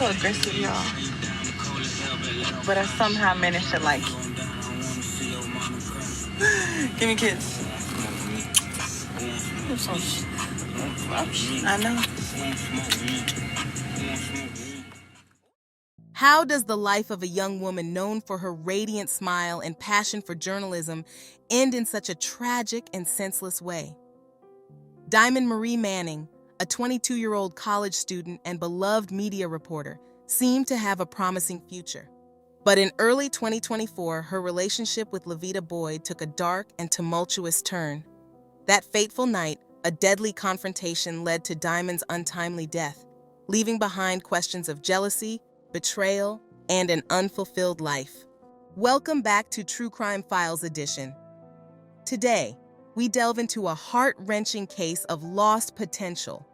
so aggressive, y'all. But I somehow managed to like it. Give me a kiss. I know. How does the life of a young woman known for her radiant smile and passion for journalism end in such a tragic and senseless way? Diamond Marie Manning, a 22-year-old college student and beloved media reporter, seemed to have a promising future. But in early 2024, her relationship with Leveeda Boyd took a dark and tumultuous turn. That fateful night, a deadly confrontation led to Diamond's untimely death, leaving behind questions of jealousy, betrayal, and an unfulfilled life. Welcome back to True Crime Files Edition. Today, we delve into a heart-wrenching case of lost potential,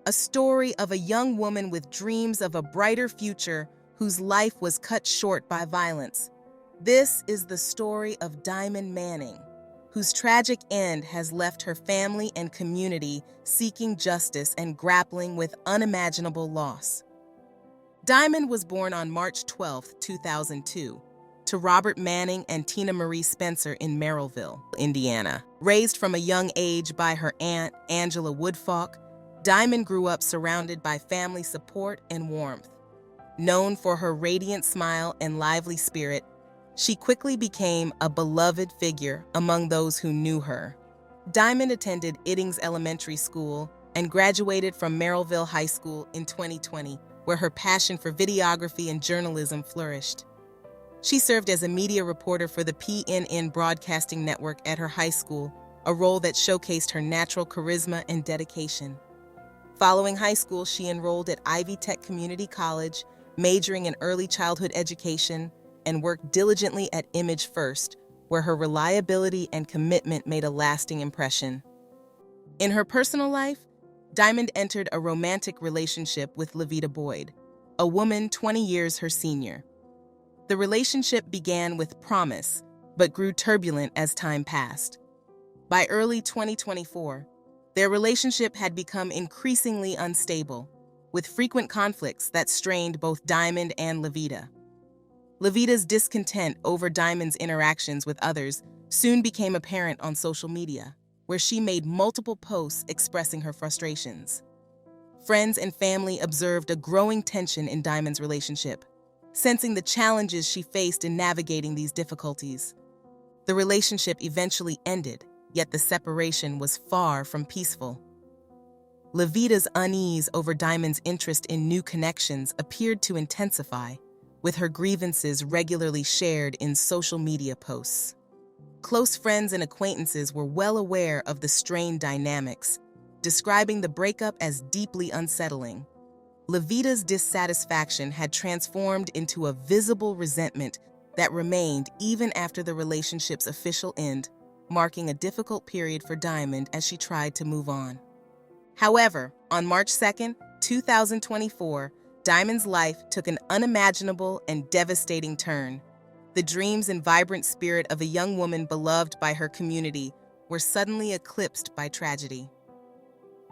a story of a young woman with dreams of a brighter future whose life was cut short by violence. This is the story of Diamond Manning, whose tragic end has left her family and community seeking justice and grappling with unimaginable loss. Diamond was born on March 12, 2002, to Robert Manning and Tina Marie Spencer in Merrillville, Indiana. Raised from a young age by her aunt, Angela Woodfalk, Diamond grew up surrounded by family support and warmth. Known for her radiant smile and lively spirit, she quickly became a beloved figure among those who knew her. Diamond attended Iddings Elementary School and graduated from Merrillville High School in 2020, where her passion for videography and journalism flourished. She served as a media reporter for the PNN Broadcasting Network at her high school, a role that showcased her natural charisma and dedication. Following high school, she enrolled at Ivy Tech Community College, majoring in early childhood education, and worked diligently at Image First, where her reliability and commitment made a lasting impression. In her personal life, Diamond entered a romantic relationship with Leveeda Boyd, a woman 20 years her senior. The relationship began with promise, but grew turbulent as time passed. By early 2024, their relationship had become increasingly unstable, with frequent conflicts that strained both Diamond and Leveeda. Leveeda's discontent over Diamond's interactions with others soon became apparent on social media, where she made multiple posts expressing her frustrations. Friends and family observed a growing tension in Diamond's relationship, sensing the challenges she faced in navigating these difficulties. The relationship eventually ended, yet the separation was far from peaceful. Leveeda's unease over Diamond's interest in new connections appeared to intensify, with her grievances regularly shared in social media posts. Close friends and acquaintances were well aware of the strained dynamics, describing the breakup as deeply unsettling. Leveeda's dissatisfaction had transformed into a visible resentment that remained even after the relationship's official end, marking a difficult period for Diamond as she tried to move on. However, on March 2, 2024, Diamond's life took an unimaginable and devastating turn. The dreams and vibrant spirit of a young woman beloved by her community were suddenly eclipsed by tragedy.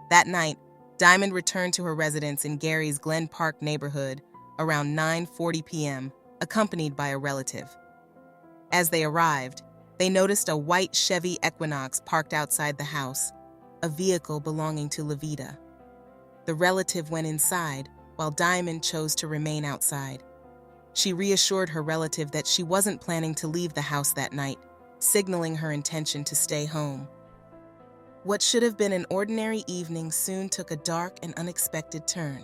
That night, Diamond returned to her residence in Gary's Glen Park neighborhood around 9:40 p.m., accompanied by a relative. As they arrived, they noticed a white Chevy Equinox parked outside the house, a vehicle belonging to Leveeda. The relative went inside, while Diamond chose to remain outside. She reassured her relative that she wasn't planning to leave the house that night, signaling her intention to stay home. What should have been an ordinary evening soon took a dark and unexpected turn.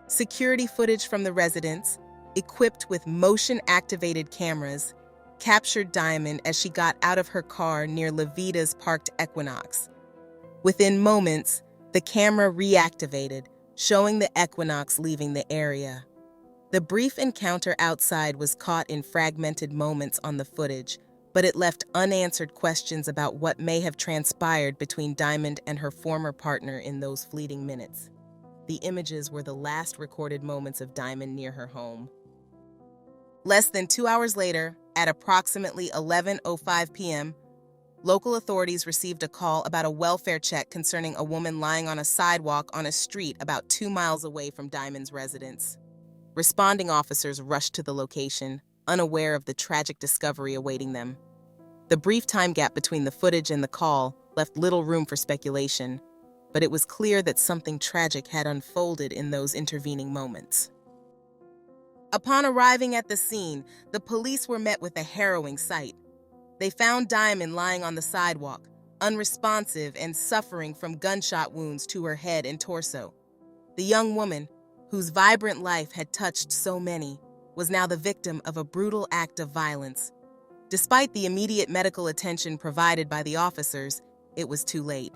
Security footage from the residence, equipped with motion-activated cameras, captured Diamond as she got out of her car near Leveeda's parked Equinox. Within moments, the camera reactivated, showing the Equinox leaving the area. The brief encounter outside was caught in fragmented moments on the footage, but it left unanswered questions about what may have transpired between Diamond and her former partner in those fleeting minutes. The images were the last recorded moments of Diamond near her home. Less than 2 hours later, at approximately 11:05 p.m., local authorities received a call about a welfare check concerning a woman lying on a sidewalk on a street about 2 miles away from Diamond's residence. responding officers rushed to the location, unaware of the tragic discovery awaiting them. The brief time gap between the footage and the call left little room for speculation, but it was clear that something tragic had unfolded in those intervening moments. Upon arriving at the scene, the police were met with a harrowing sight. They found Diamond lying on the sidewalk, unresponsive and suffering from gunshot wounds to her head and torso. The young woman, whose vibrant life had touched so many, was now the victim of a brutal act of violence. Despite the immediate medical attention provided by the officers, it was too late.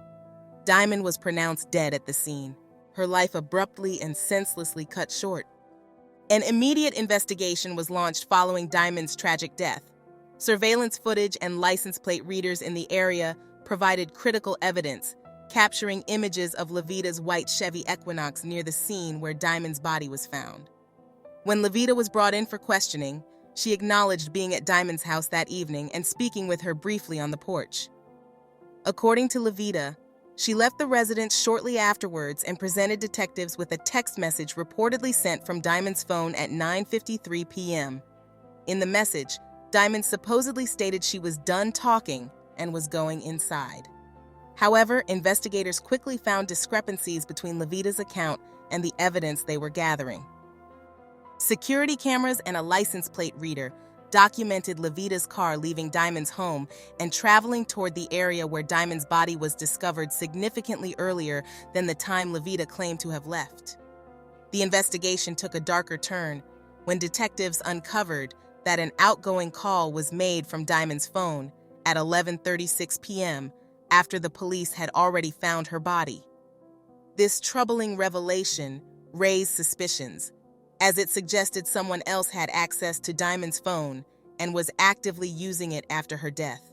Diamond was pronounced dead at the scene, her life abruptly and senselessly cut short. An immediate investigation was launched following Diamond's tragic death. Surveillance footage and license plate readers in the area provided critical evidence, capturing images of Leveeda's white Chevy Equinox near the scene where Diamond's body was found. When Leveeda was brought in for questioning, she acknowledged being at Diamond's house that evening and speaking with her briefly on the porch. According to Leveeda, she left the residence shortly afterwards and presented detectives with a text message reportedly sent from Diamond's phone at 9:53 p.m. In the message, Diamond supposedly stated she was done talking and was going inside. However, investigators quickly found discrepancies between Leveeda's account and the evidence they were gathering. Security cameras and a license plate reader documented Leveeda's car leaving Diamond's home and traveling toward the area where Diamond's body was discovered significantly earlier than the time Leveeda claimed to have left. The investigation took a darker turn when detectives uncovered that an outgoing call was made from Diamond's phone at 11:36 p.m. after the police had already found her body. This troubling revelation raised suspicions, as it suggested someone else had access to Diamond's phone and was actively using it after her death.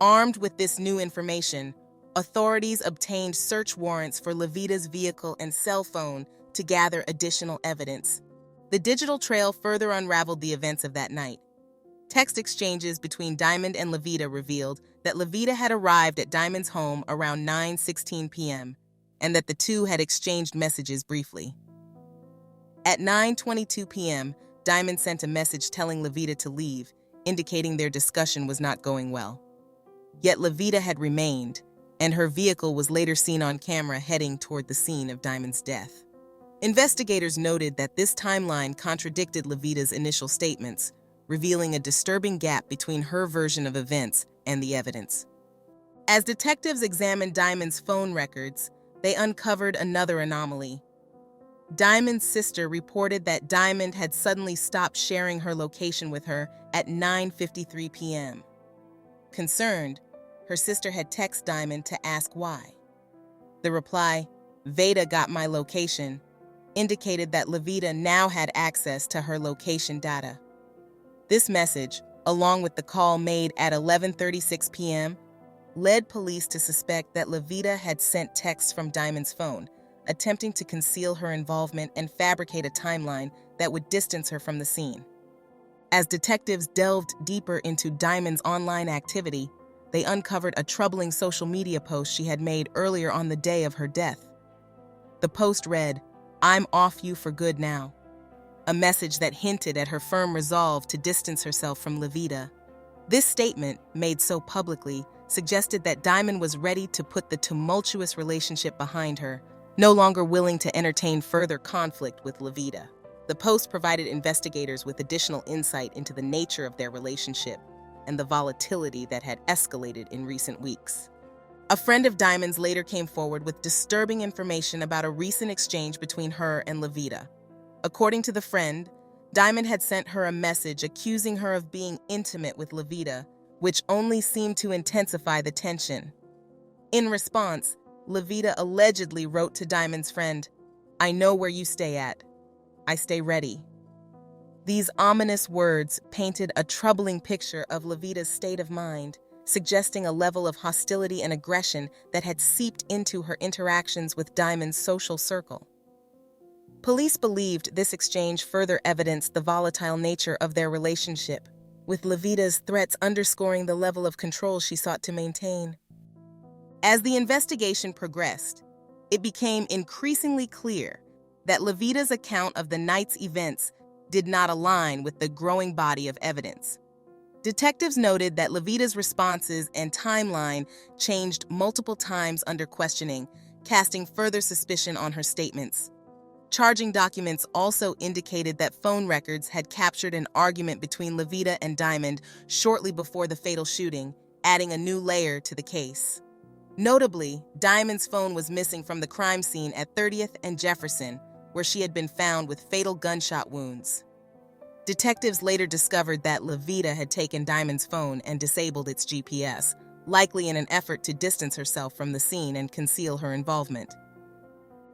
Armed with this new information, authorities obtained search warrants for Leveeda's vehicle and cell phone to gather additional evidence. The digital trail further unraveled the events of that night. Text exchanges between Diamond and Leveeda revealed that Leveeda had arrived at Diamond's home around 9:16 p.m. and that the two had exchanged messages briefly. At 9:22 p.m., Diamond sent a message telling Leveeda to leave, indicating their discussion was not going well. Yet Leveeda had remained, and her vehicle was later seen on camera heading toward the scene of Diamond's death. Investigators noted that this timeline contradicted Leveeda's initial statements, revealing a disturbing gap between her version of events and the evidence. As detectives examined Diamond's phone records, they uncovered another anomaly. Diamond's sister reported that Diamond had suddenly stopped sharing her location with her at 9:53 p.m. Concerned, her sister had texted Diamond to ask why. The reply, "Veda got my location," indicated that Leveeda now had access to her location data. This message, along with the call made at 11:36 p.m., led police to suspect that Leveeda had sent texts from Diamond's phone, attempting to conceal her involvement and fabricate a timeline that would distance her from the scene. As detectives delved deeper into Diamond's online activity, they uncovered a troubling social media post she had made earlier on the day of her death. The post read, "I'm off you for good now," a message that hinted at her firm resolve to distance herself from Leveeda. This statement, made so publicly, suggested that Diamond was ready to put the tumultuous relationship behind her, no longer willing to entertain further conflict with Leveeda. The post provided investigators with additional insight into the nature of their relationship and the volatility that had escalated in recent weeks. A friend of Diamond's later came forward with disturbing information about a recent exchange between her and Leveeda. According to the friend, Diamond had sent her a message accusing her of being intimate with Leveeda, which only seemed to intensify the tension. In response, Leveeda allegedly wrote to Diamond's friend, "I know where you stay at. I stay ready." These ominous words painted a troubling picture of Leveeda's state of mind, suggesting a level of hostility and aggression that had seeped into her interactions with Diamond's social circle. Police believed this exchange further evidenced the volatile nature of their relationship, with Leveeda's threats underscoring the level of control she sought to maintain. As the investigation progressed, it became increasingly clear that Leveeda's account of the night's events did not align with the growing body of evidence. Detectives noted that Leveeda's responses and timeline changed multiple times under questioning, casting further suspicion on her statements. Charging documents also indicated that phone records had captured an argument between Leveeda and Diamond shortly before the fatal shooting, adding a new layer to the case. Notably, Diamond's phone was missing from the crime scene at 30th and Jefferson, where she had been found with fatal gunshot wounds. Detectives later discovered that Leveeda had taken Diamond's phone and disabled its GPS, likely in an effort to distance herself from the scene and conceal her involvement.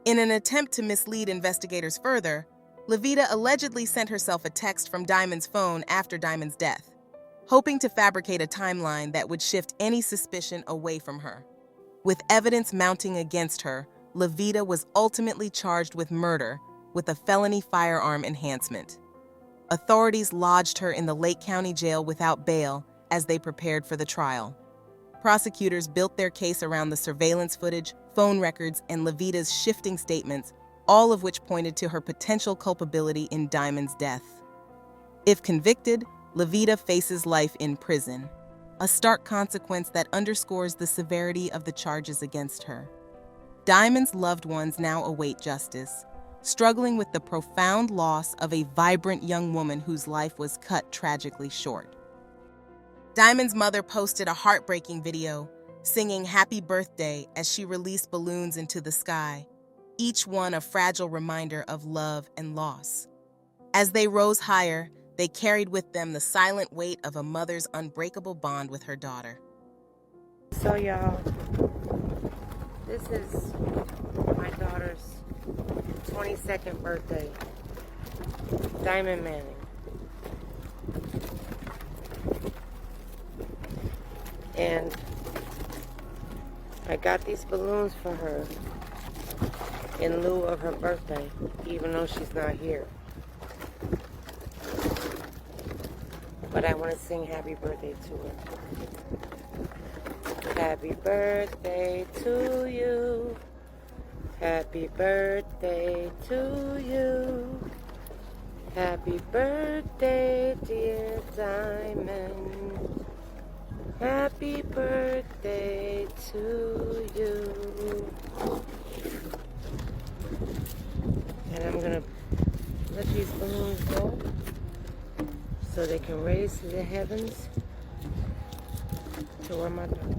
In an attempt to mislead investigators further, Leveeda allegedly sent herself a text from Diamond's phone after Diamond's death, hoping to fabricate a timeline that would shift any suspicion away from her. With evidence mounting against her, Leveeda was ultimately charged with murder with a felony firearm enhancement. Authorities lodged her in the Lake County Jail without bail as they prepared for the trial. Prosecutors built their case around the surveillance footage, phone records, and Leveeda's shifting statements, all of which pointed to her potential culpability in Diamond's death. If convicted, Leveeda faces life in prison, a stark consequence that underscores the severity of the charges against her. Diamond's loved ones now await justice, struggling with the profound loss of a vibrant young woman whose life was cut tragically short. Diamond's mother posted a heartbreaking video, singing "Happy Birthday" as she released balloons into the sky, each one a fragile reminder of love and loss. As they rose higher, they carried with them the silent weight of a mother's unbreakable bond with her daughter. So y'all, this is my daughter's 22nd birthday, Diamond Manning. And I got these balloons for her in lieu of her birthday, even though she's not here. But I want to sing happy birthday to her. Happy birthday to you. Happy birthday to you. Happy birthday, dear Diamond. Happy birthday to you. And I'm gonna let these balloons go so they can raise to the heavens to where my daughter.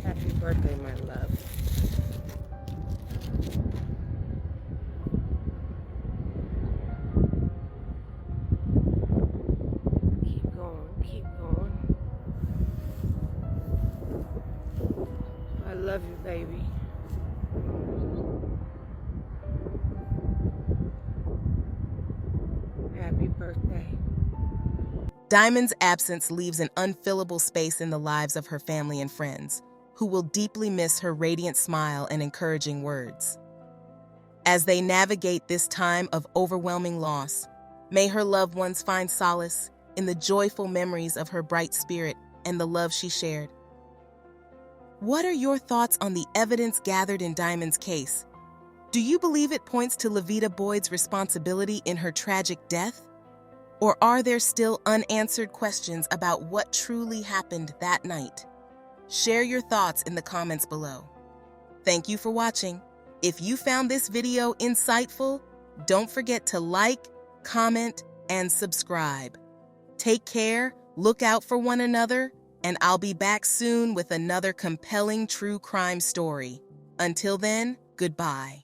Happy birthday, my love. Keep going. I love you, baby. Happy birthday. Diamond's absence leaves an unfillable space in the lives of her family and friends, who will deeply miss her radiant smile and encouraging words. As they navigate this time of overwhelming loss, may her loved ones find solace in the joyful memories of her bright spirit and the love she shared. What are your thoughts on the evidence gathered in Diamond's case? Do you believe it points to Leveeda Boyd's responsibility in her tragic death? Or are there still unanswered questions about what truly happened that night? Share your thoughts in the comments below. Thank you for watching. If you found this video insightful, don't forget to like, comment, and subscribe. Take care, look out for one another, and I'll be back soon with another compelling true crime story. Until then, goodbye.